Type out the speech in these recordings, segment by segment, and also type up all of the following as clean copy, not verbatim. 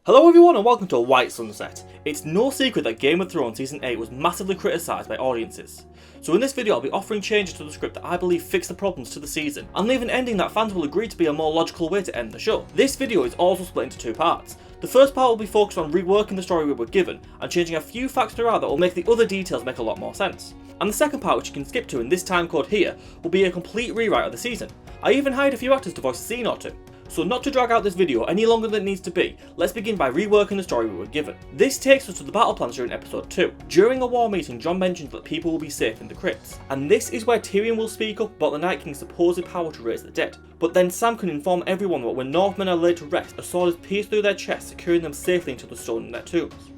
Hello everyone and welcome to White Sunset. It's no secret that Game of Thrones Season 8 was massively criticised by audiences. So in this video I'll be offering changes to the script that I believe fix the problems to the season, and leave an ending that fans will agree to be a more logical way to end the show. This video is also split into two parts. The first part will be focused on reworking the story we were given, and changing a few facts throughout that will make the other details make a lot more sense. And the second part, which you can skip to in this time code here, will be a complete rewrite of the season. I even hired a few actors to voice a scene or two. So not to drag out this video any longer than it needs to be, let's begin by reworking the story we were given. This takes us to the battle plans during episode 2. During a war meeting, Jon mentions that people will be safe in the crypts, and this is where Tyrion will speak up about the Night King's supposed power to raise the dead. But then Sam can inform everyone that when Northmen are laid to rest, a sword is pierced through their chests, securing them safely into the stone in their tombs.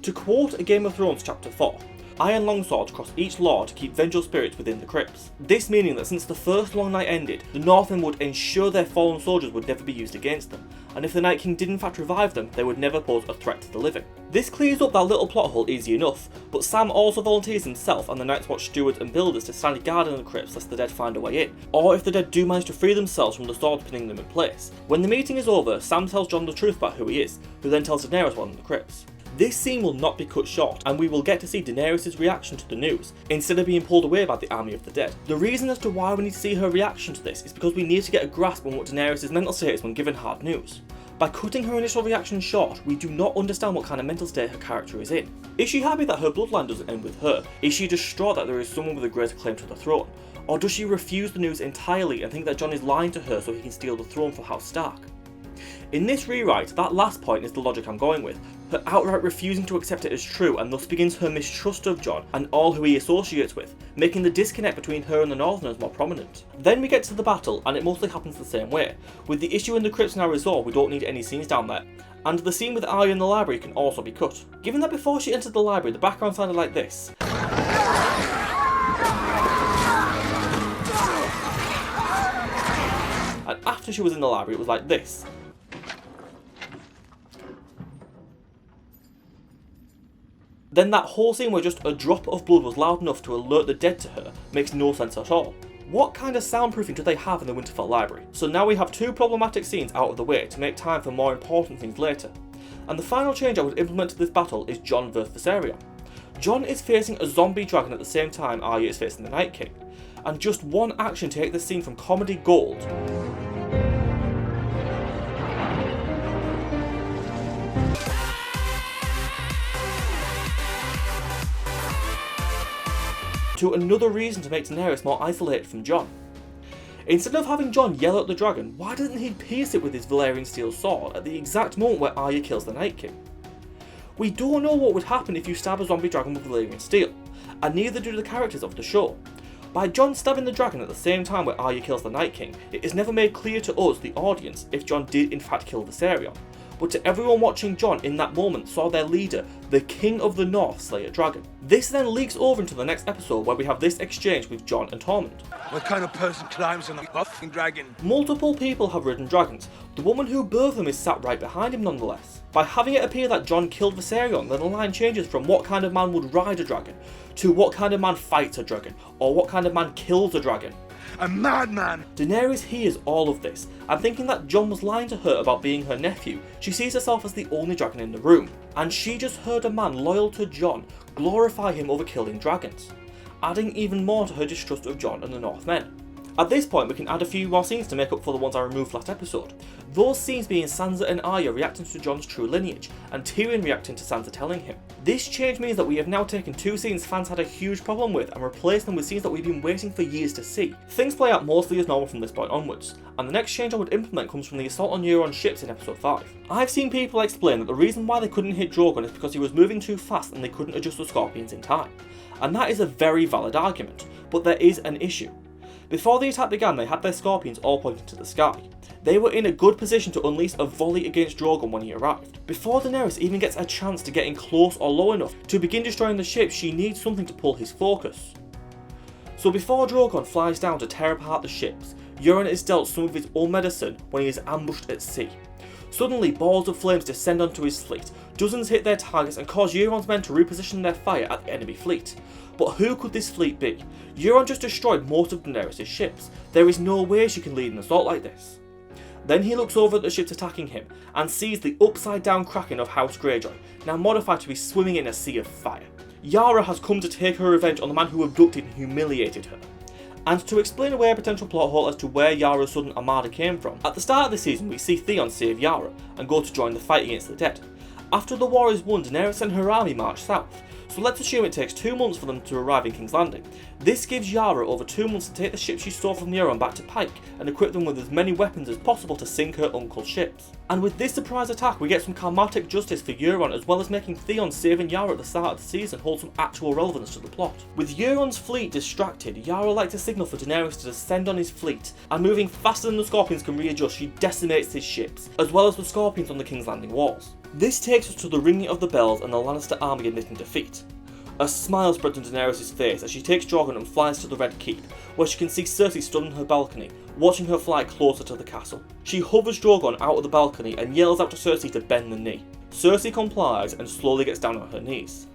To quote a Game of Thrones chapter 4, iron longswords cross each law to keep vengeful spirits within the crypts. This meaning that since the first long night ended, the Northmen would ensure their fallen soldiers would never be used against them, and if the Night King did in fact revive them, they would never pose a threat to the living. This clears up that little plot hole easy enough, but Sam also volunteers himself and the Night's Watch stewards and builders to stand guard in the crypts lest the dead find a way in, or if the dead do manage to free themselves from the swords pinning them in place. When the meeting is over, Sam tells Jon the truth about who he is, who then tells Daenerys while in the crypts. This scene will not be cut short, and we will get to see Daenerys' reaction to the news, instead of being pulled away by the army of the dead. The reason as to why we need to see her reaction to this is because we need to get a grasp on what Daenerys' mental state is when given hard news. By cutting her initial reaction short, we do not understand what kind of mental state her character is in. Is she happy that her bloodline doesn't end with her? Is she distraught that there is someone with a greater claim to the throne? Or does she refuse the news entirely and think that Jon is lying to her so he can steal the throne for House Stark? In this rewrite, that last point is the logic I'm going with, her outright refusing to accept it as true, and thus begins her mistrust of Jon and all who he associates with, making the disconnect between her and the Northerners more prominent. Then we get to the battle, and it mostly happens the same way. With the issue in the crypts now resolved, we don't need any scenes down there, and the scene with Arya in the library can also be cut. Given that before she entered the library, the background sounded like this, and after she was in the library it was like this. Then that whole scene where just a drop of blood was loud enough to alert the dead to her makes no sense at all. What kind of soundproofing do they have in the Winterfell library? So now we have two problematic scenes out of the way to make time for more important things later. And the final change I would implement to this battle is Jon vs Viserion. Jon is facing a zombie dragon at the same time Arya is facing the Night King. And just one action to take this scene from comedy gold to another reason to make Daenerys more isolated from Jon. Instead of having Jon yell at the dragon, why doesn't he pierce it with his Valyrian steel sword at the exact moment where Arya kills the Night King? We don't know what would happen if you stab a zombie dragon with Valyrian steel, and neither do the characters of the show. By Jon stabbing the dragon at the same time where Arya kills the Night King, it is never made clear to us, the audience, if Jon did in fact kill Viserion. But to everyone watching, Jon in that moment saw their leader, the King of the North, slay a dragon. This then leaks over into the next episode where we have this exchange with Jon and Tormund. What kind of person climbs on a fucking dragon? Multiple people have ridden dragons. The woman who birthed them is sat right behind him nonetheless. By having it appear that Jon killed Viserion, then the line changes from what kind of man would ride a dragon, to what kind of man fights a dragon, or what kind of man kills a dragon. A madman! Daenerys hears all of this, and thinking that Jon was lying to her about being her nephew, she sees herself as the only dragon in the room, and she just heard a man loyal to Jon glorify him over killing dragons, adding even more to her distrust of Jon and the Northmen. At this point we can add a few more scenes to make up for the ones I removed last episode, those scenes being Sansa and Arya reacting to Jon's true lineage, and Tyrion reacting to Sansa telling him. This change means that we have now taken two scenes fans had a huge problem with and replaced them with scenes that we've been waiting for years to see. Things play out mostly as normal from this point onwards, and the next change I would implement comes from the assault on Euron's ships in episode 5. I've seen people explain that the reason why they couldn't hit Drogon is because he was moving too fast and they couldn't adjust the Scorpions in time. And that is a very valid argument, but there is an issue. Before the attack began, they had their Scorpions all pointing to the sky. They were in a good position to unleash a volley against Drogon when he arrived. Before Daenerys even gets a chance to get in close or low enough to begin destroying the ships, she needs something to pull his focus. So before Drogon flies down to tear apart the ships, Euron is dealt some of his own medicine when he is ambushed at sea. Suddenly, balls of flames descend onto his fleet, dozens hit their targets and cause Euron's men to reposition their fire at the enemy fleet. But who could this fleet be? Euron just destroyed most of Daenerys' ships. There is no way she can lead an assault like this. Then he looks over at the ships attacking him and sees the upside down Kraken of House Greyjoy, now modified to be swimming in a sea of fire. Yara has come to take her revenge on the man who abducted and humiliated her. And to explain away a potential plot hole as to where Yara's sudden armada came from, at the start of the season we see Theon save Yara and go to join the fight against the dead. After the war is won, Daenerys and her army march south, so let's assume it takes 2 months for them to arrive in King's Landing. This gives Yara over 2 months to take the ships she stole from Euron back to Pike and equip them with as many weapons as possible to sink her uncle's ships. And with this surprise attack we get some karmatic justice for Euron, as well as making Theon saving Yara at the start of the season hold some actual relevance to the plot. With Euron's fleet distracted, Yara likes to signal for Daenerys to descend on his fleet, and moving faster than the Scorpions can readjust, she decimates his ships, as well as the Scorpions on the King's Landing walls. This takes us to the ringing of the bells and the Lannister army admitting defeat. A smile spreads on Daenerys' face as she takes Drogon and flies to the Red Keep, where she can see Cersei stood on her balcony, watching her fly closer to the castle. She hovers Drogon out of the balcony and yells out to Cersei to bend the knee. Cersei complies and slowly gets down on her knees.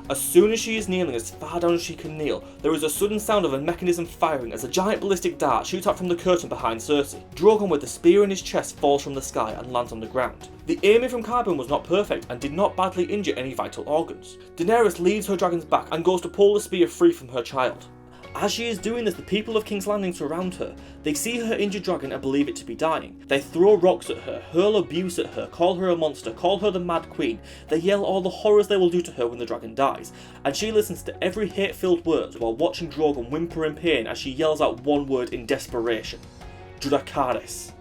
As soon as she is kneeling as far down as she can kneel, there is a sudden sound of a mechanism firing as a giant ballistic dart shoots out from the curtain behind Cersei. Drogon with the spear in his chest falls from the sky and lands on the ground. The aiming from Qyburn was not perfect and did not badly injure any vital organs. Daenerys leaves her dragon's back and goes to pull the spear free from her child. As she is doing this, the people of King's Landing surround her. They see her injured dragon and believe it to be dying. They throw rocks at her, hurl abuse at her, call her a monster, call her the Mad Queen. They yell all the horrors they will do to her when the dragon dies, and she listens to every hate-filled words while watching Drogon whimper in pain as she yells out one word in desperation: Dracarys.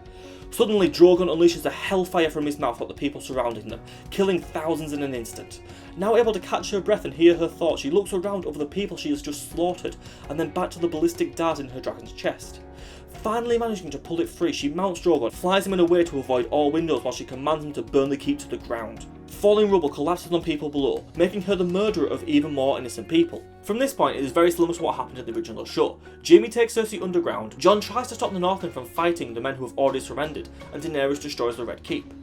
Suddenly, Drogon unleashes a hellfire from his mouth at the people surrounding them, killing thousands in an instant. Now able to catch her breath and hear her thoughts, she looks around over the people she has just slaughtered, and then back to the ballistic dart in her dragon's chest. Finally managing to pull it free, she mounts Drogon, flies him in a way to avoid all windows while she commands him to burn the keep to the ground. Falling rubble collapses on people below, making her the murderer of even more innocent people. From this point, it is very similar to what happened in the original show. Jaime takes Cersei underground, Jon tries to stop the Northmen from fighting the men who have already surrendered, and Daenerys destroys the Red Keep.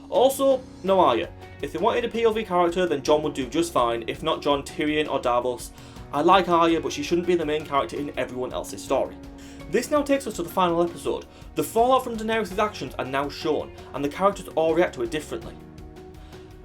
Also, no Arya. If they wanted a POV character, then Jon would do just fine, if not Jon, Tyrion or Davos. I like Arya, but she shouldn't be the main character in everyone else's story. This now takes us to the final episode. The fallout from Daenerys' actions are now shown, and the characters all react to it differently.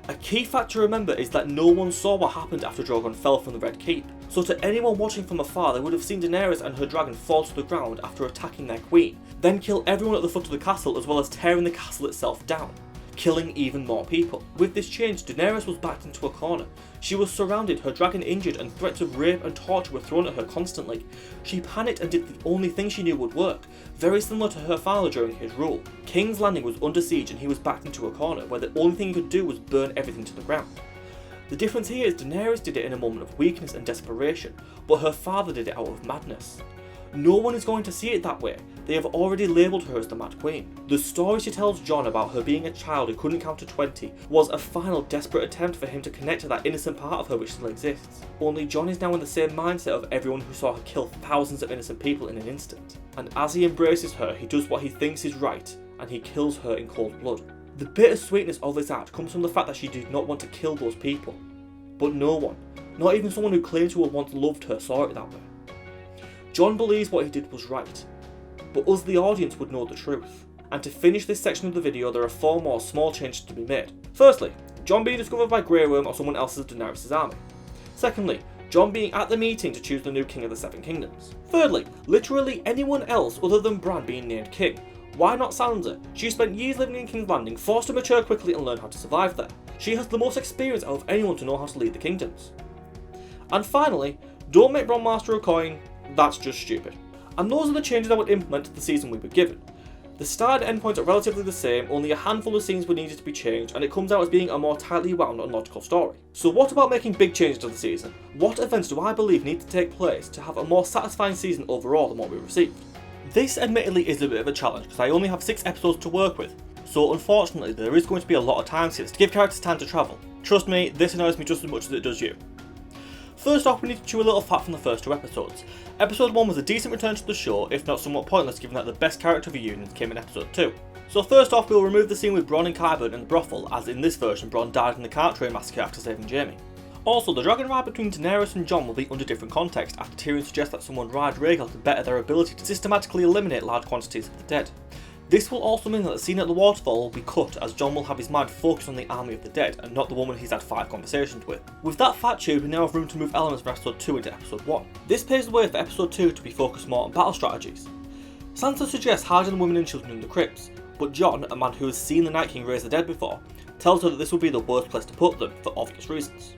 A key fact to remember is that no one saw what happened after Drogon fell from the Red Keep, so to anyone watching from afar they would have seen Daenerys and her dragon fall to the ground after attacking their queen, then kill everyone at the foot of the castle as well as tearing the castle itself down, killing even more people. With this change, Daenerys was backed into a corner. She was surrounded, her dragon injured, and threats of rape and torture were thrown at her constantly. She panicked and did the only thing she knew would work, very similar to her father during his rule. King's Landing was under siege and he was backed into a corner where the only thing he could do was burn everything to the ground. The difference here is Daenerys did it in a moment of weakness and desperation, but her father did it out of madness. No one is going to see it that way. They have already labelled her as the Mad Queen. The story she tells Jon about her being a child who couldn't count to 20 was a final desperate attempt for him to connect to that innocent part of her which still exists. Only Jon is now in the same mindset of everyone who saw her kill thousands of innocent people in an instant. And as he embraces her, he does what he thinks is right, and he kills her in cold blood. The bittersweetness of this act comes from the fact that she did not want to kill those people. But no one, not even someone who claimed to have once loved her, saw it that way. Jon believes what he did was right, but us the audience would know the truth. And to finish this section of the video, there are 4 more small changes to be made. Firstly, Jon being discovered by Grey Worm or someone else of Daenerys' army. Secondly, Jon being at the meeting to choose the new king of the Seven Kingdoms. Thirdly, literally anyone else other than Bran being named king. Why not Sansa? She spent years living in King's Landing, forced to mature quickly and learn how to survive there. She has the most experience out of anyone to know how to lead the kingdoms. And finally, don't make Bronn Master a coin. That's just stupid. And those are the changes I would implement to the season we were given. The start and end points are relatively the same, only a handful of scenes were needed to be changed, and it comes out as being a more tightly wound and logical story. So what about making big changes to the season? What events do I believe need to take place to have a more satisfying season overall than what we received? This admittedly is a bit of a challenge because I only have 6 episodes to work with, so unfortunately there is going to be a lot of time skips to give characters time to travel. Trust me, this annoys me just as much as it does you. First off, we need to chew a little fat from the first 2 episodes. Episode 1 was a decent return to the show, if not somewhat pointless given that the best character reunions came in episode 2. So first off, we'll remove the scene with Bronn and Qyburn in the brothel, as in this version Bronn died in the cart train massacre after saving Jaime. Also, the dragon ride between Daenerys and Jon will be under different context after Tyrion suggests that someone ride Rhaegal to better their ability to systematically eliminate large quantities of the dead. This will also mean that the scene at the waterfall will be cut, as Jon will have his mind focused on the army of the dead and not the woman he's had 5 conversations with. With that fact checked, we now have room to move elements from episode 2 into episode 1. This paves the way for episode 2 to be focused more on battle strategies. Sansa suggests hiding the women and children in the crypts, but Jon, a man who has seen the Night King raise the dead before, tells her that this would be the worst place to put them for obvious reasons.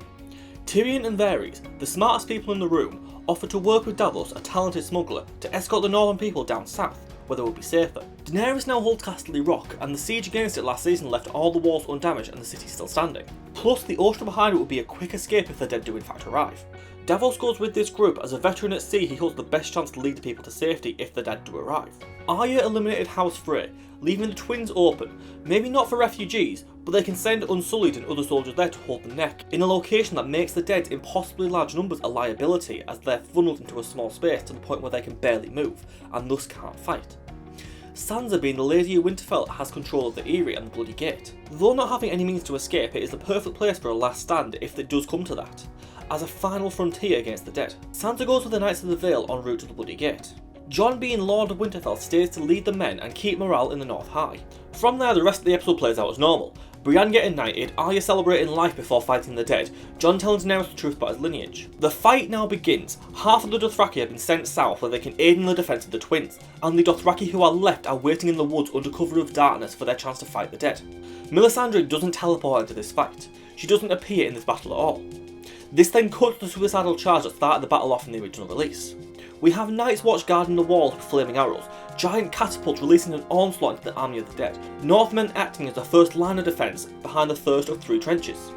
Tyrion and Varys, the smartest people in the room, offer to work with Davos, a talented smuggler, to escort the northern people down south, where they will be safer. Daenerys now holds Castle Rock, and the siege against it last season left all the walls undamaged and the city still standing. Plus, the ocean behind it would be a quick escape if the dead do in fact arrive. Davos goes with this group. As a veteran at sea, he holds the best chance to lead the people to safety if the dead do arrive. Arya eliminated House Frey, leaving the twins open, maybe not for refugees, but they can send Unsullied and other soldiers there to hold the neck, in a location that makes the dead in impossibly large numbers a liability, as they're funneled into a small space to the point where they can barely move, and thus can't fight. Sansa, being the Lady of Winterfell, has control of the Eyrie and the Bloody Gate. Though not having any means to escape, it is the perfect place for a last stand if it does come to that, as a final frontier against the dead. Sansa goes with the Knights of the Vale en route to the Bloody Gate. Jon, being Lord of Winterfell, stays to lead the men and keep morale in the North high. From there, the rest of the episode plays out as normal. Brienne getting knighted, Arya celebrating life before fighting the dead, Jon telling Daenerys the truth about his lineage. The fight now begins. Half of the Dothraki have been sent south where they can aid in the defence of the twins, and the Dothraki who are left are waiting in the woods under cover of darkness for their chance to fight the dead. Melisandre doesn't teleport into this fight. She doesn't appear in this battle at all. This then cuts the suicidal charge that started the battle off in the original release. We have Night's Watch guarding the walls with flaming arrows, giant catapults releasing an onslaught into the army of the dead, Northmen acting as the first line of defence behind the first of 3 trenches.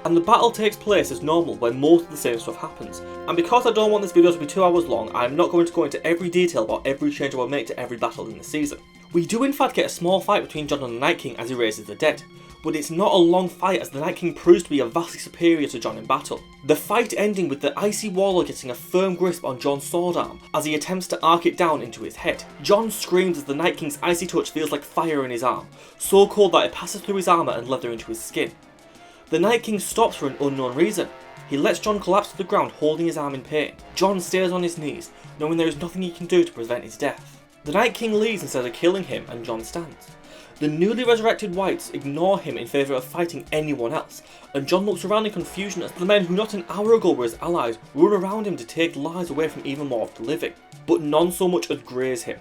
And the battle takes place as normal, where most of the same stuff happens. And because I don't want this video to be 2 hours long, I am not going to go into every detail about every change I will make to every battle in the season. We do in fact get a small fight between Jon and the Night King as he raises the dead, but it's not a long fight as the Night King proves to be vastly superior to Jon in battle. The fight ending with the icy warlord getting a firm grasp on Jon's sword arm as he attempts to arc it down into his head. Jon screams as the Night King's icy touch feels like fire in his arm, so cold that it passes through his armour and leather into his skin. The Night King stops for an unknown reason. He lets Jon collapse to the ground holding his arm in pain. Jon stays on his knees, knowing there is nothing he can do to prevent his death. The Night King leaves instead of killing him, and Jon stands. The newly resurrected Whites ignore him in favour of fighting anyone else, and Jon looks around in confusion as the men who not an hour ago were his allies run around him to take lives away from even more of the living, but none so much as graze him.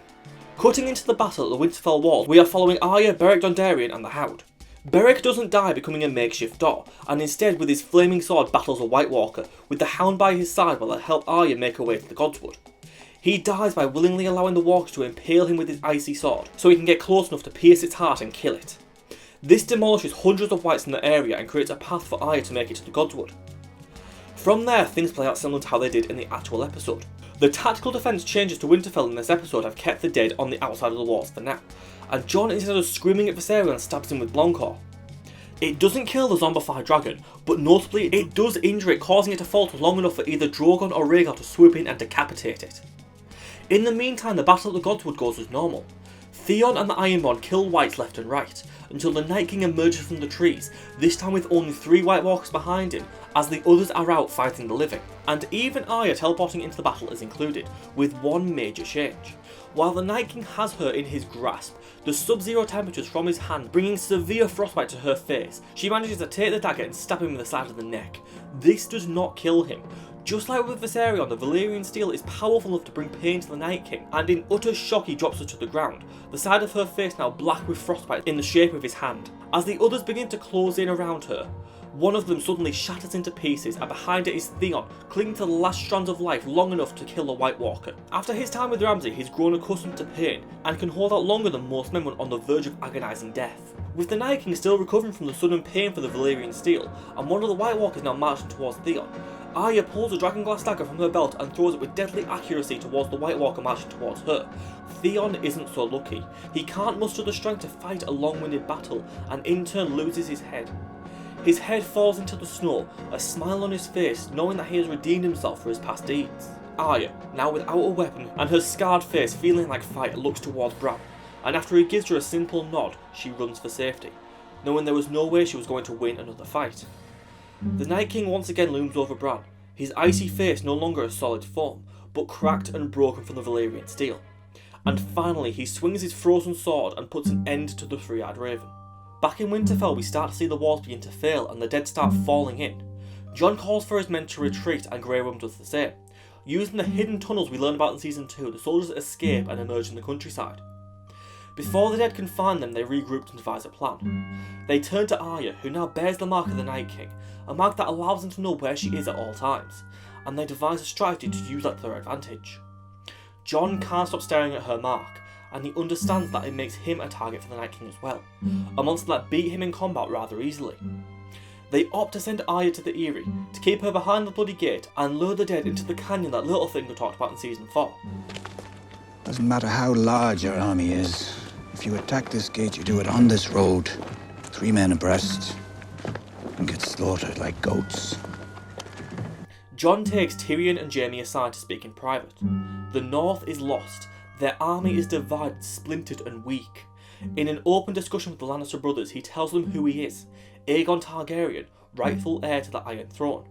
Cutting into the battle at the Winterfell walls, we are following Arya, Beric Dondarrion and the Hound. Beric doesn't die becoming a makeshift door, and instead with his flaming sword battles a White Walker, with the Hound by his side while they help Arya make her way to the Godswood. He dies by willingly allowing the walkers to impale him with his icy sword, so he can get close enough to pierce its heart and kill it. This demolishes hundreds of Whites in the area and creates a path for Arya to make it to the Godswood. From there, things play out similar to how they did in the actual episode. The tactical defence changes to Winterfell in this episode have kept the dead on the outside of the walls for now, and Jon, instead of screaming at Viserion, stabs him with Bloncore. It doesn't kill the zombified dragon, but notably it does injure it, causing it to falter long enough for either Drogon or Rhaegar to swoop in and decapitate it. In the meantime, the battle at the Godswood goes as normal. Theon and the Ironborn kill Whites left and right, until the Night King emerges from the trees, this time with only 3 White Walkers behind him, as the others are out fighting the living. And even Arya teleporting into the battle is included, with one major change. While the Night King has her in his grasp, the sub-zero temperatures from his hand bringing severe frostbite to her face, she manages to take the dagger and stab him in the side of the neck. This does not kill him. Just like with Viserion, the Valyrian steel is powerful enough to bring pain to the Night King, and in utter shock he drops her to the ground, the side of her face now black with frostbite in the shape of his hand. As the others begin to close in around her, one of them suddenly shatters into pieces, and behind it is Theon, clinging to the last strands of life long enough to kill a White Walker. After his time with Ramsay, he's grown accustomed to pain, and can hold out longer than most men when on the verge of agonising death. With the Night King still recovering from the sudden pain for the Valyrian steel, and one of the White Walkers now marching towards Theon, Arya pulls a dragonglass dagger from her belt and throws it with deadly accuracy towards the White Walker marching towards her. Theon isn't so lucky. He can't muster the strength to fight a long-winded battle, and in turn loses his head. His head falls into the snow, a smile on his face, knowing that he has redeemed himself for his past deeds. Arya, now without a weapon, and her scarred face feeling like fight, looks towards Bran, and after he gives her a simple nod, she runs for safety, knowing there was no way she was going to win another fight. The Night King once again looms over Bran, his icy face no longer a solid form, but cracked and broken from the Valyrian steel. And finally, he swings his frozen sword and puts an end to the three-eyed raven. Back in Winterfell, we start to see the walls begin to fail and the dead start falling in. Jon calls for his men to retreat and Grey Worm does the same. Using the hidden tunnels we learn about in Season 2, the soldiers escape and emerge in the countryside. Before the dead can find them, they regroup and devise a plan. They turn to Arya, who now bears the mark of the Night King, a mark that allows them to know where she is at all times, and they devise a strategy to use that to their advantage. Jon can't stop staring at her mark, and he understands that it makes him a target for the Night King as well, a monster that beat him in combat rather easily. They opt to send Arya to the Eyrie, to keep her behind the bloody gate and lure the dead into the canyon that Littlefinger talked about in Season 4. Doesn't matter how large your army is. If you attack this gate, you do it on this road. 3 men abreast, and get slaughtered like goats. Jon takes Tyrion and Jaime aside to speak in private. The North is lost. Their army is divided, splintered and weak. In an open discussion with the Lannister brothers, he tells them who he is, Aegon Targaryen, rightful heir to the Iron Throne.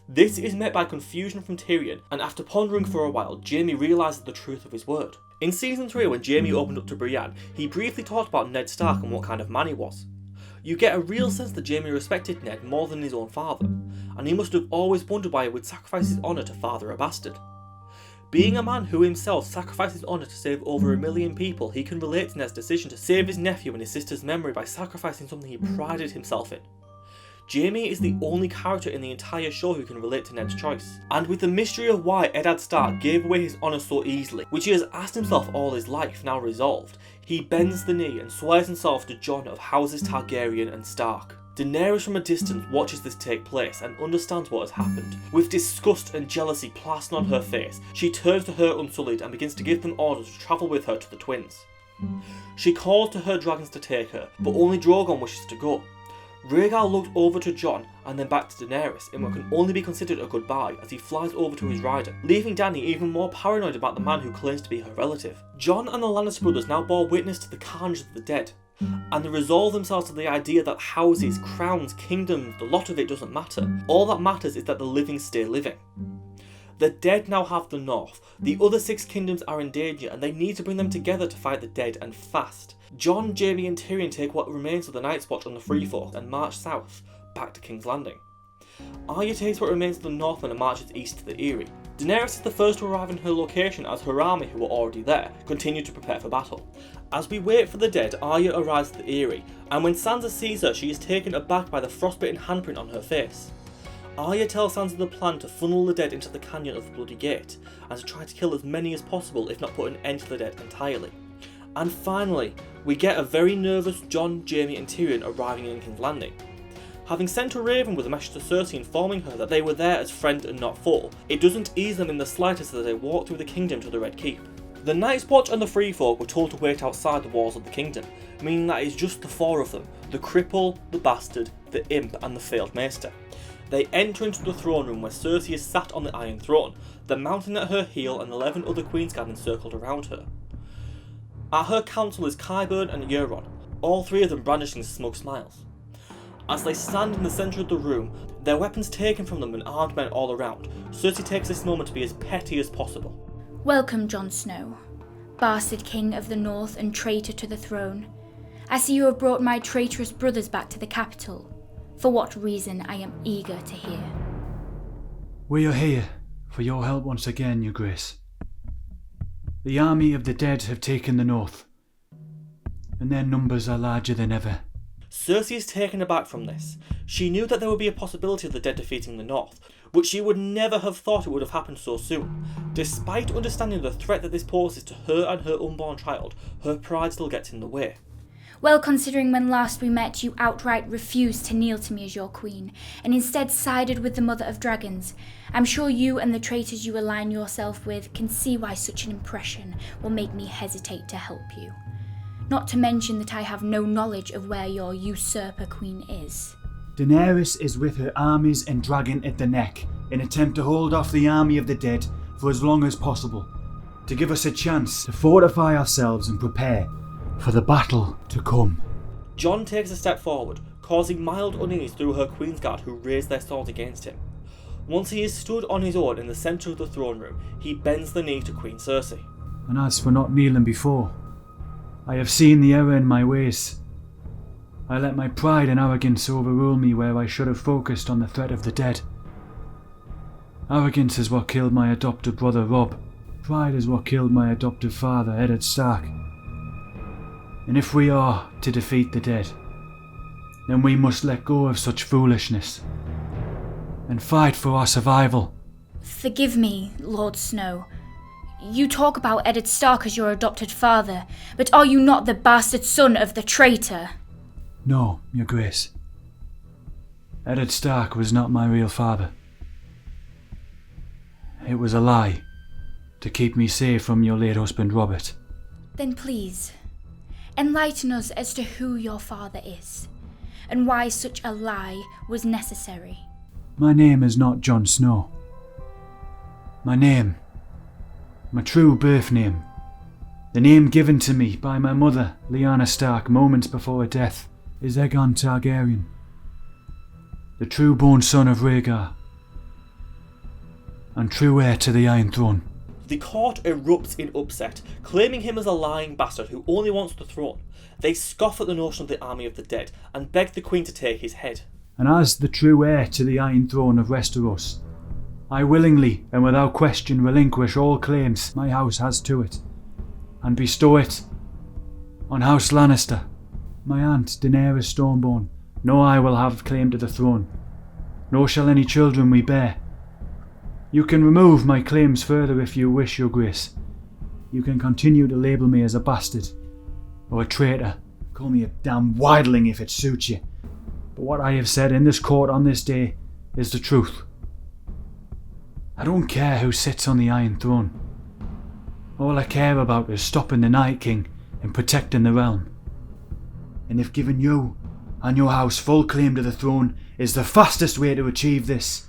This is met by confusion from Tyrion, and after pondering for a while, Jaime realises the truth of his word. In Season 3, when Jaime opened up to Brienne, he briefly talked about Ned Stark and what kind of man he was. You get a real sense that Jaime respected Ned more than his own father, and he must have always wondered why he would sacrifice his honour to father a bastard. Being a man who himself sacrificed his honour to save over 1 million people, he can relate to Ned's decision to save his nephew and his sister's memory by sacrificing something he prided himself in. Jaime is the only character in the entire show who can relate to Ned's choice. And with the mystery of why Eddard Stark gave away his honour so easily, which he has asked himself all his life, now resolved, he bends the knee and swears himself to Jon of houses Targaryen and Stark. Daenerys from a distance watches this take place and understands what has happened. With disgust and jealousy plastered on her face, she turns to her Unsullied and begins to give them orders to travel with her to the twins. She calls to her dragons to take her, but only Drogon wishes to go. Rhaegar looks over to Jon and then back to Daenerys in what can only be considered a goodbye as he flies over to his rider, leaving Dany even more paranoid about the man who claims to be her relative. Jon and the Lannister brothers now bore witness to the carnage of the dead, and they resolve themselves to the idea that houses, crowns, kingdoms, the lot of it doesn't matter. All that matters is that the living stay living. The dead now have the North. The other 6 kingdoms are in danger and they need to bring them together to fight the dead, and fast. Jon, Jaime and Tyrion take what remains of the Night's Watch on the Freeforth and march south, back to King's Landing. Arya takes what remains of the Northmen and marches east to the Eyrie. Daenerys is the first to arrive in her location as her army, who were already there, continue to prepare for battle. As we wait for the dead, Arya arrives at the Eyrie, and when Sansa sees her, she is taken aback by the frostbitten handprint on her face. Arya tells Sansa the plan to funnel the dead into the canyon of the Bloody Gate, and to try to kill as many as possible, if not put an end to the dead entirely. And finally, we get a very nervous Jon, Jaime and Tyrion arriving in King's Landing. Having sent a raven with a message to Cersei informing her that they were there as friend and not foe, it doesn't ease them in the slightest as they walk through the kingdom to the Red Keep. The Night's Watch and the Freefolk were told to wait outside the walls of the kingdom, meaning that it's just the 4 of them, the cripple, the bastard, the imp and the failed maester. They enter into the throne room where Cersei is sat on the Iron Throne, the mountain at her heel and 11 other Queensguard encircled around her. At her council is Qyburn and Euron, all 3 of them brandishing smug smiles. As they stand in the centre of the room, their weapons taken from them and armed men all around, Cersei takes this moment to be as petty as possible. Welcome, Jon Snow, bastard king of the North and traitor to the throne. I see you have brought my traitorous brothers back to the capital. For what reason, I am eager to hear. We are here for your help once again, Your Grace. The army of the dead have taken the North, and their numbers are larger than ever. Cersei is taken aback from this. She knew that there would be a possibility of the dead defeating the North, but she would never have thought it would have happened so soon. Despite understanding the threat that this poses to her and her unborn child, her pride still gets in the way. Well, considering when last we met you outright refused to kneel to me as your queen, and instead sided with the mother of dragons, I'm sure you and the traitors you align yourself with can see why such an impression will make me hesitate to help you. Not to mention that I have no knowledge of where your usurper queen is. Daenerys is with her armies and dragon at the neck, in attempt to hold off the army of the dead for as long as possible, to give us a chance to fortify ourselves and prepare for the battle to come. Jon takes a step forward, causing mild unease through her Queensguard who raise their swords against him. Once he is stood on his own in the centre of the throne room, he bends the knee to Queen Cersei. And as for not kneeling before, I have seen the error in my ways. I let my pride and arrogance overrule me where I should have focused on the threat of the dead. Arrogance is what killed my adopted brother Rob. Pride is what killed my adoptive father Eddard Stark. And if we are to defeat the dead, then we must let go of such foolishness and fight for our survival. Forgive me, Lord Snow. You talk about Eddard Stark as your adopted father, but are you not the bastard son of the traitor? No, Your Grace. Eddard Stark was not my real father. It was a lie to keep me safe from your late husband Robert. Then please, enlighten us as to who your father is, and why such a lie was necessary. My name is not Jon Snow. My true birth name, the name given to me by my mother, Lyanna Stark, moments before her death, is Aegon Targaryen, the true-born son of Rhaegar, and true heir to the Iron Throne. The court erupts in upset, claiming him as a lying bastard who only wants the throne. They scoff at the notion of the army of the dead and beg the Queen to take his head. And as the true heir to the Iron Throne of Westeros, I willingly and without question relinquish all claims my house has to it, and bestow it on House Lannister. My aunt Daenerys Stormborn, no I will have claim to the throne, nor shall any children we bear. You can remove my claims further if you wish, Your Grace. You can continue to label me as a bastard, or a traitor. Call me a damn wildling if it suits you. But what I have said in this court on this day is the truth. I don't care who sits on the Iron Throne. All I care about is stopping the Night King and protecting the realm. And if giving you and your house full claim to the throne is the fastest way to achieve this,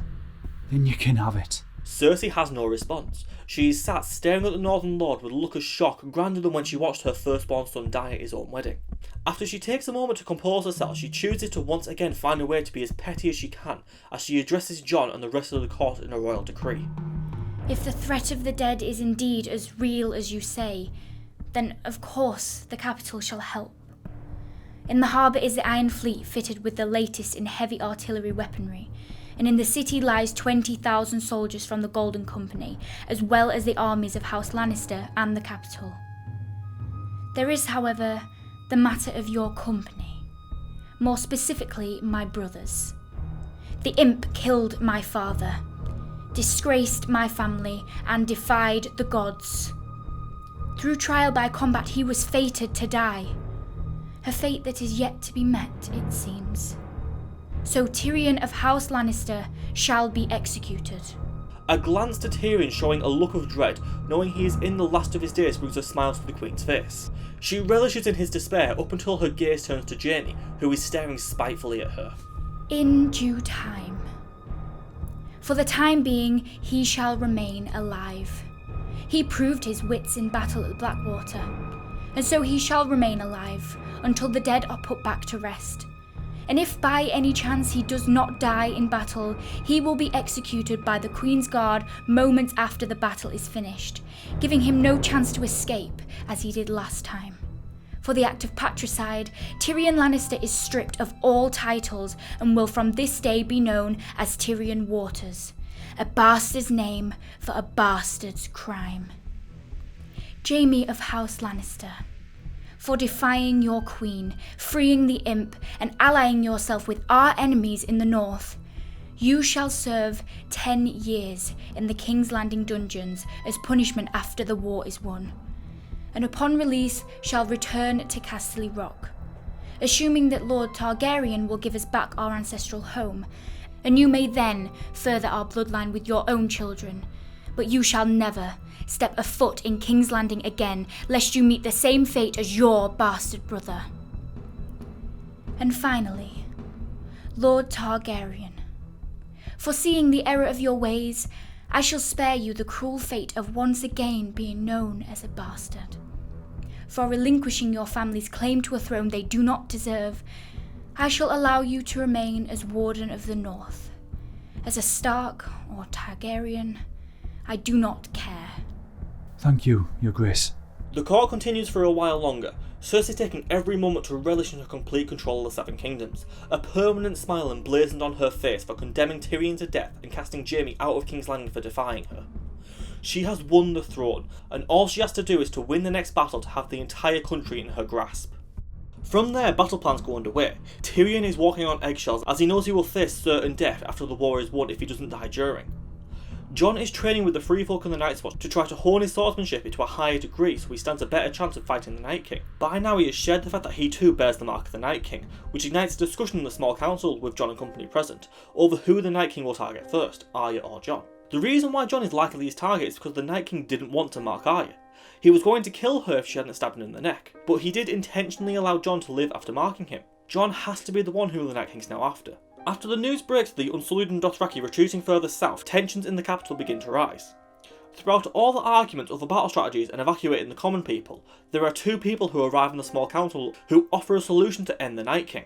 then you can have it. Cersei has no response. She is sat staring at the Northern Lord with a look of shock grander than when she watched her firstborn son die at his own wedding. After she takes a moment to compose herself, she chooses to once again find a way to be as petty as she can as she addresses Jon and the rest of the court in a royal decree. If the threat of the dead is indeed as real as you say, then of course the capital shall help. In the harbour is the Iron Fleet fitted with the latest in heavy artillery weaponry, and in the city lies 20,000 soldiers from the Golden Company, as well as the armies of House Lannister and the capital. There is, however, the matter of your company, more specifically my brothers. The imp killed my father, disgraced my family, and defied the gods. Through trial by combat he was fated to die, a fate that is yet to be met, it seems. So Tyrion of House Lannister shall be executed. A glance to Tyrion showing a look of dread, knowing he is in the last of his days, brings a smile to the Queen's face. She relishes in his despair up until her gaze turns to Jaime, who is staring spitefully at her. In due time. For the time being, he shall remain alive. He proved his wits in battle at Blackwater, and so he shall remain alive until the dead are put back to rest. And if by any chance he does not die in battle, he will be executed by the Queen's Guard moments after the battle is finished, giving him no chance to escape as he did last time. For the act of patricide, Tyrion Lannister is stripped of all titles and will from this day be known as Tyrion Waters, a bastard's name for a bastard's crime. Jaime of House Lannister, for defying your queen, freeing the imp, and allying yourself with our enemies in the north, you shall serve 10 years in the King's Landing dungeons as punishment after the war is won, and upon release shall return to Casterly Rock, assuming that Lord Targaryen will give us back our ancestral home, and you may then further our bloodline with your own children, but you shall never step a foot in King's Landing again, lest you meet the same fate as your bastard brother. And finally, Lord Targaryen, foreseeing the error of your ways, I shall spare you the cruel fate of once again being known as a bastard. For relinquishing your family's claim to a throne they do not deserve, I shall allow you to remain as Warden of the North. As a Stark or Targaryen, I do not care. Thank you, Your Grace. The court continues for a while longer, Cersei taking every moment to relish in her complete control of the Seven Kingdoms, a permanent smile emblazoned on her face for condemning Tyrion to death and casting Jaime out of King's Landing for defying her. She has won the throne, and all she has to do is to win the next battle to have the entire country in her grasp. From there, battle plans go underway. Tyrion is walking on eggshells as he knows he will face certain death after the war is won if he doesn't die during. Jon is training with the Free Folk and the Night's Watch to try to hone his swordsmanship into a higher degree so he stands a better chance of fighting the Night King. By now he has shared the fact that he too bears the mark of the Night King, which ignites a discussion in the small council with Jon and company present over who the Night King will target first, Arya or Jon. The reason why Jon is likely his target is because the Night King didn't want to mark Arya. He was going to kill her if she hadn't stabbed him in the neck, but he did intentionally allow Jon to live after marking him. Jon has to be the one who the Night King's now after. After the news breaks of the Unsullied and Dothraki retreating further south, tensions in the capital begin to rise. Throughout all the arguments of the battle strategies and evacuating the common people, there are two people who arrive in the small council who offer a solution to end the Night King.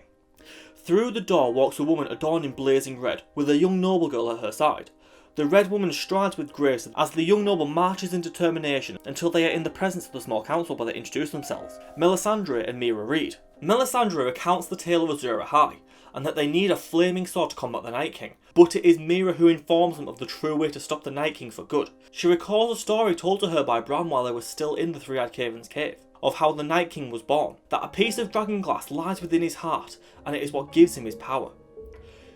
Through the door walks a woman adorned in blazing red, with a young noble girl at her side. The Red Woman strides with grace as the young noble marches in determination until they are in the presence of the small council where they introduce themselves, Melisandre and Mira Reed. Melisandre recounts the tale of Azura High, and that they need a flaming sword to combat the Night King, but it is Mira who informs them of the true way to stop the Night King for good. She recalls a story told to her by Bran while they were still in the Three-Eyed Caven's cave, of how the Night King was born, that a piece of dragon glass lies within his heart, and it is what gives him his power.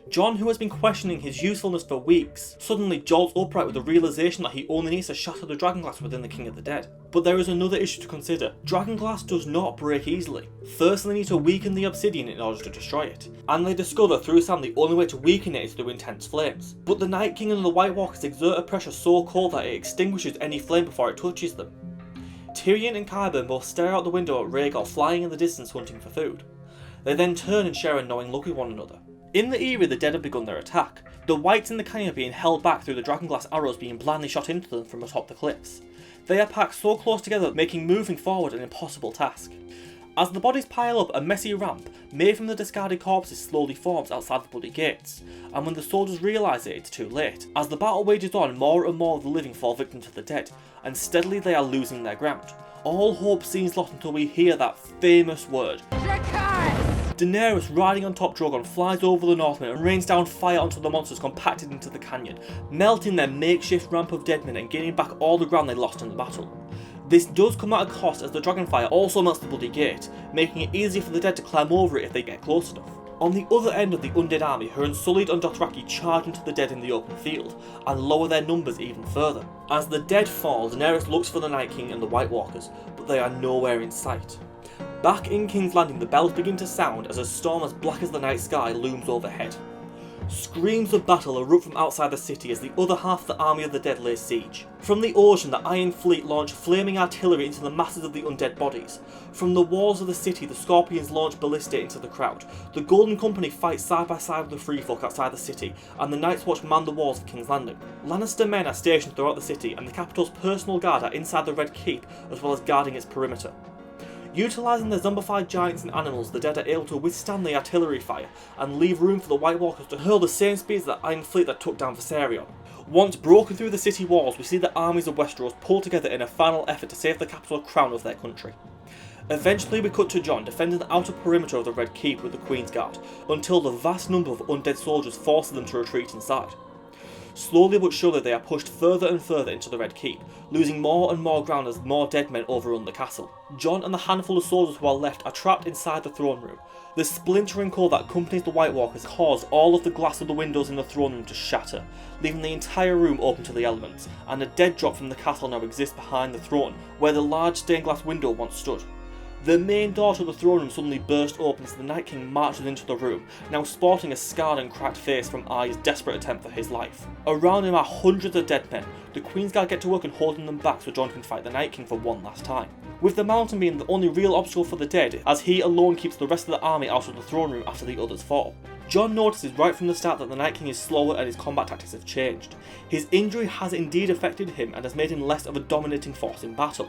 Jon, who has been questioning his usefulness for weeks, suddenly jolts upright with the realisation that he only needs to shatter the dragonglass within the King of the Dead. But there is another issue to consider. Dragonglass does not break easily. First they need to weaken the obsidian in order to destroy it, and they discover through Sam the only way to weaken it is through intense flames. But the Night King and the White Walkers exert a pressure so cold that it extinguishes any flame before it touches them. Tyrion and Qyburn both stare out the window at Rhaegal flying in the distance hunting for food. They then turn and share a knowing look with one another. In the Eyrie, the dead have begun their attack, the Whites in the canyon are being held back through the dragonglass arrows being blindly shot into them from atop the cliffs. They are packed so close together, making moving forward an impossible task. As the bodies pile up, a messy ramp, made from the discarded corpses, slowly forms outside the bloody gates, and when the soldiers realise it, it's too late. As the battle wages on, more and more of the living fall victim to the dead, and steadily they are losing their ground. All hope seems lost until we hear that famous word. Daenerys, riding on top Drogon, flies over the Northmen and rains down fire onto the monsters compacted into the canyon, melting their makeshift ramp of dead men and gaining back all the ground they lost in the battle. This does come at a cost as the dragonfire also melts the bloody gate, making it easier for the dead to climb over it if they get close enough. On the other end of the undead army, her Unsullied and Dothraki charge into the dead in the open field, and lower their numbers even further. As the dead fall, Daenerys looks for the Night King and the White Walkers, but they are nowhere in sight. Back in King's Landing, the bells begin to sound as a storm as black as the night sky looms overhead. Screams of battle erupt from outside the city as the other half of the army of the dead lays siege. From the ocean, the Iron Fleet launch flaming artillery into the masses of the undead bodies. From the walls of the city, the Scorpions launch ballistae into the crowd. The Golden Company fights side by side with the Free Folk outside the city, and the Night's Watch man the walls of King's Landing. Lannister men are stationed throughout the city, and the capital's personal guard are inside the Red Keep, as well as guarding its perimeter. Utilising their zombified giants and animals, the dead are able to withstand the artillery fire and leave room for the White Walkers to hurl the same speeds as the Iron Fleet that took down Viserion. Once broken through the city walls, we see the armies of Westeros pull together in a final effort to save the capital crown of their country. Eventually we cut to Jon defending the outer perimeter of the Red Keep with the Queen's Guard, until the vast number of undead soldiers forces them to retreat inside. Slowly but surely they are pushed further and further into the Red Keep, losing more and more ground as more dead men overrun the castle. Jon and the handful of soldiers who are left are trapped inside the throne room. The splintering cold that accompanies the White Walkers cause all of the glass of the windows in the throne room to shatter, leaving the entire room open to the elements, and a dead drop from the castle now exists behind the throne, where the large stained glass window once stood. The main door to the throne room suddenly burst open as the Night King marches into the room, now sporting a scarred and cracked face from Arya's desperate attempt for his life. Around him are hundreds of dead men. The Queen's Guard get to work in holding them back so Jon can fight the Night King for one last time. With the mountain being the only real obstacle for the dead, as he alone keeps the rest of the army out of the throne room after the others fall. Jon notices right from the start that the Night King is slower and his combat tactics have changed. His injury has indeed affected him and has made him less of a dominating force in battle.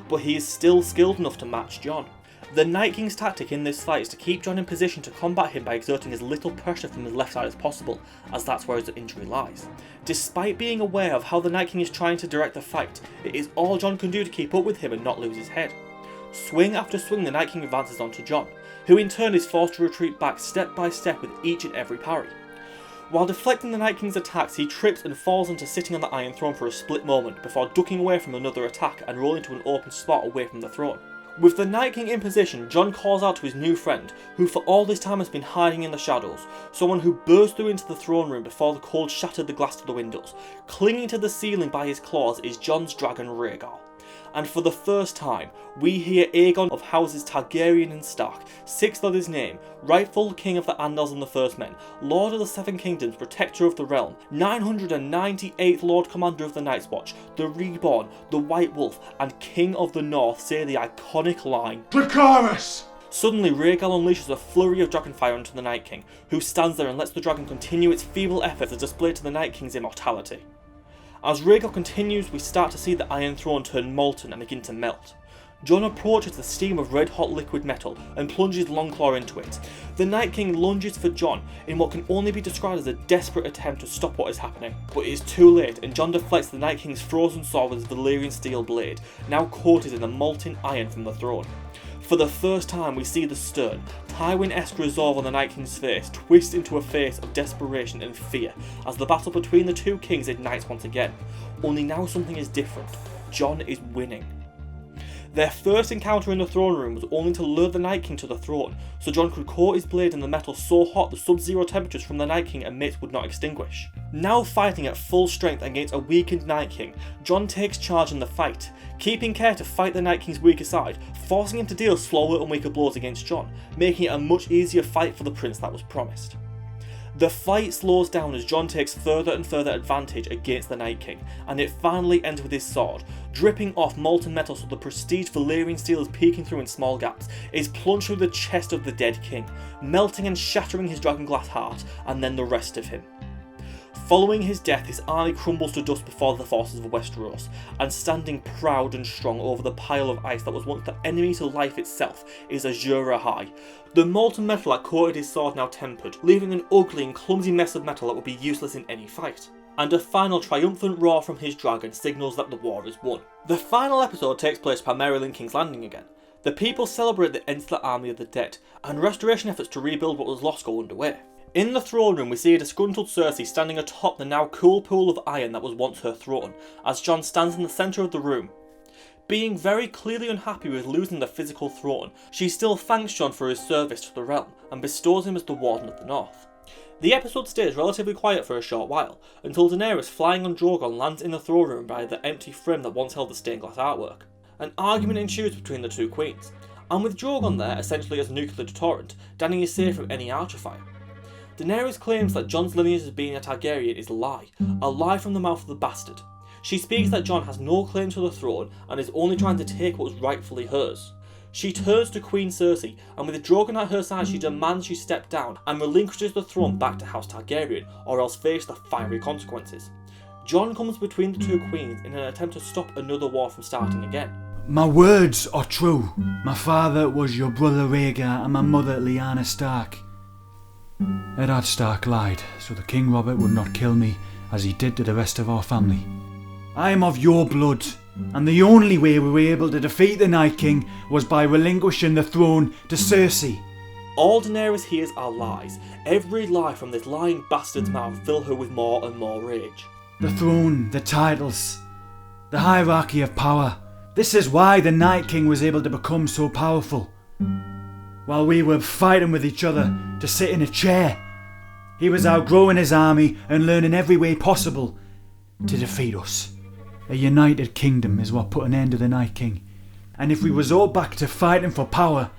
But he is still skilled enough to match Jon. The Night King's tactic in this fight is to keep Jon in position to combat him by exerting as little pressure from his left side as possible, as that's where his injury lies. Despite being aware of how the Night King is trying to direct the fight, it is all Jon can do to keep up with him and not lose his head. Swing after swing, the Night King advances onto Jon, who in turn is forced to retreat back step by step with each and every parry. While deflecting the Night King's attacks, he trips and falls into sitting on the Iron Throne for a split moment before ducking away from another attack and rolling to an open spot away from the throne. With the Night King in position, Jon calls out to his new friend, who for all this time has been hiding in the shadows, someone who burst through into the throne room before the cold shattered the glass to the windows. Clinging to the ceiling by his claws is Jon's dragon Rhaegar. And for the first time, we hear Aegon of houses Targaryen and Stark, 6th of his name, rightful king of the Andals and the First Men, Lord of the Seven Kingdoms, protector of the realm, 998th Lord Commander of the Night's Watch, the Reborn, the White Wolf, and King of the North say the iconic line, Dracarys! Suddenly, Rhaegal unleashes a flurry of dragonfire onto the Night King, who stands there and lets the dragon continue its feeble efforts to display to the Night King's immortality. As Rhaegal continues, we start to see the Iron Throne turn molten and begin to melt. Jon approaches the steam of red-hot liquid metal and plunges Longclaw into it. The Night King lunges for Jon in what can only be described as a desperate attempt to stop what is happening. But it is too late, and Jon deflects the Night King's frozen sword with his Valyrian steel blade, now coated in the molten iron from the throne. For the first time, we see the stern, Tywin-esque resolve on the Night King's face twist into a face of desperation and fear as the battle between the two kings ignites once again. Only now something is different. Jon is winning. Their first encounter in the throne room was only to lure the Night King to the throne, so Jon could coat his blade in the metal so hot the sub-zero temperatures from the Night King emits would not extinguish. Now fighting at full strength against a weakened Night King, Jon takes charge in the fight, keeping care to fight the Night King's weaker side, forcing him to deal slower and weaker blows against Jon, making it a much easier fight for the prince that was promised. The fight slows down as Jon takes further and further advantage against the Night King, and it finally ends with his sword, dripping off molten metal so the prestige Valyrian steel is peeking through in small gaps, is plunged through the chest of the dead king, melting and shattering his dragonglass heart, and then the rest of him. Following his death, his army crumbles to dust before the forces of Westeros, and standing proud and strong over the pile of ice that was once the enemy to life itself is Azura High. The molten metal that coated his sword now tempered, leaving an ugly and clumsy mess of metal that would be useless in any fight. And a final triumphant roar from his dragon signals that the war is won. The final episode takes place primarily in King's Landing again. The people celebrate the end to the army of the dead, and restoration efforts to rebuild what was lost go underway. In the throne room, we see a disgruntled Cersei standing atop the now cool pool of iron that was once her throne, as Jon stands in the centre of the room. Being very clearly unhappy with losing the physical throne, she still thanks Jon for his service to the realm, and bestows him as the Warden of the North. The episode stays relatively quiet for a short while, until Daenerys flying on Drogon lands in the throne room by the empty frame that once held the stained glass artwork. An argument ensues between the two queens, and with Drogon there essentially as a nuclear deterrent, Dany is safe from any archer fire. Daenerys claims that Jon's lineage as being a Targaryen is a lie from the mouth of the bastard. She speaks that Jon has no claim to the throne and is only trying to take what was rightfully hers. She turns to Queen Cersei, and with Drogon at her side she demands she step down and relinquishes the throne back to House Targaryen, or else face the fiery consequences. Jon comes between the two queens in an attempt to stop another war from starting again. My words are true. My father was your brother Rhaegar and my mother Lyanna Stark. Eddard Stark lied, so the King Robert would not kill me as he did to the rest of our family. I am of your blood, and the only way we were able to defeat the Night King was by relinquishing the throne to Cersei. All Daenerys hears are lies. Every lie from this lying bastard's mouth fill her with more and more rage. The throne, the titles, the hierarchy of power. This is why the Night King was able to become so powerful. While we were fighting with each other to sit in a chair, he was outgrowing his army and learning every way possible to defeat us. A united kingdom is what put an end to the Night King, and if we resort back to fighting for power,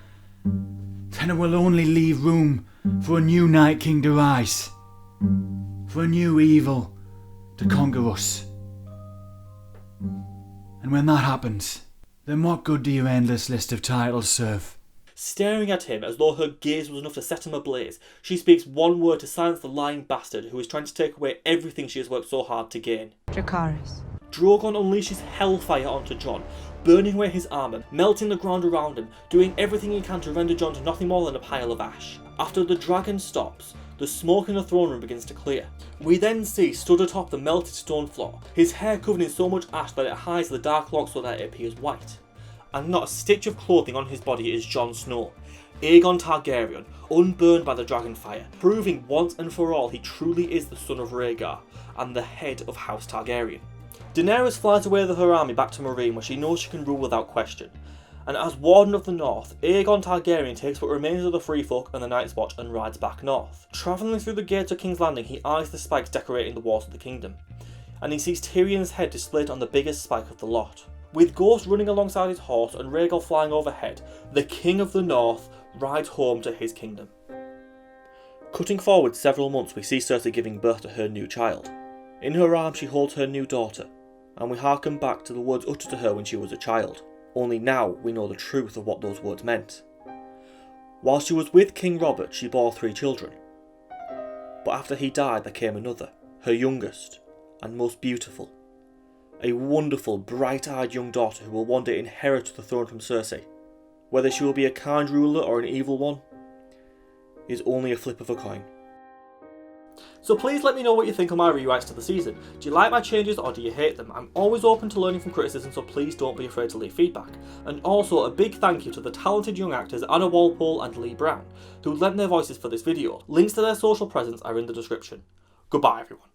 then it will only leave room for a new Night King to rise, for a new evil to conquer us. And when that happens, then what good do your endless list of titles serve? Staring at him as though her gaze was enough to set him ablaze, she speaks one word to silence the lying bastard who is trying to take away everything she has worked so hard to gain. Dracarys. Drogon unleashes hellfire onto Jon, burning away his armour, melting the ground around him, doing everything he can to render Jon to nothing more than a pile of ash. After the dragon stops, the smoke in the throne room begins to clear. We then see, stood atop the melted stone floor, his hair covered in so much ash that it hides the dark locks so that it appears white. And not a stitch of clothing on his body is Jon Snow, Aegon Targaryen, unburned by the dragon fire, proving once and for all he truly is the son of Rhaegar and the head of House Targaryen. Daenerys flies away with her army back to Meereen where she knows she can rule without question. And as Warden of the North, Aegon Targaryen takes what remains of the Free Folk and the Night's Watch and rides back north. Travelling through the gates of King's Landing, he eyes the spikes decorating the walls of the kingdom, and he sees Tyrion's head displayed on the biggest spike of the lot. With Ghost running alongside his horse and Rhaegar flying overhead, the King of the North rides home to his kingdom. Cutting forward several months, we see Cersei giving birth to her new child. In her arms she holds her new daughter, and we harken back to the words uttered to her when she was a child. Only now we know the truth of what those words meant. While she was with King Robert, she bore 3 children. But after he died, there came another, her youngest and most beautiful. A wonderful, bright-eyed young daughter who will one day inherit the throne from Cersei. Whether she will be a kind ruler or an evil one is only a flip of a coin. So please let me know what you think of my rewrites to the season. Do you like my changes or do you hate them? I'm always open to learning from criticism, so please don't be afraid to leave feedback. And also a big thank you to the talented young actors Anna Walpole and Lee Brown, who lent their voices for this video. Links to their social presence are in the description. Goodbye everyone.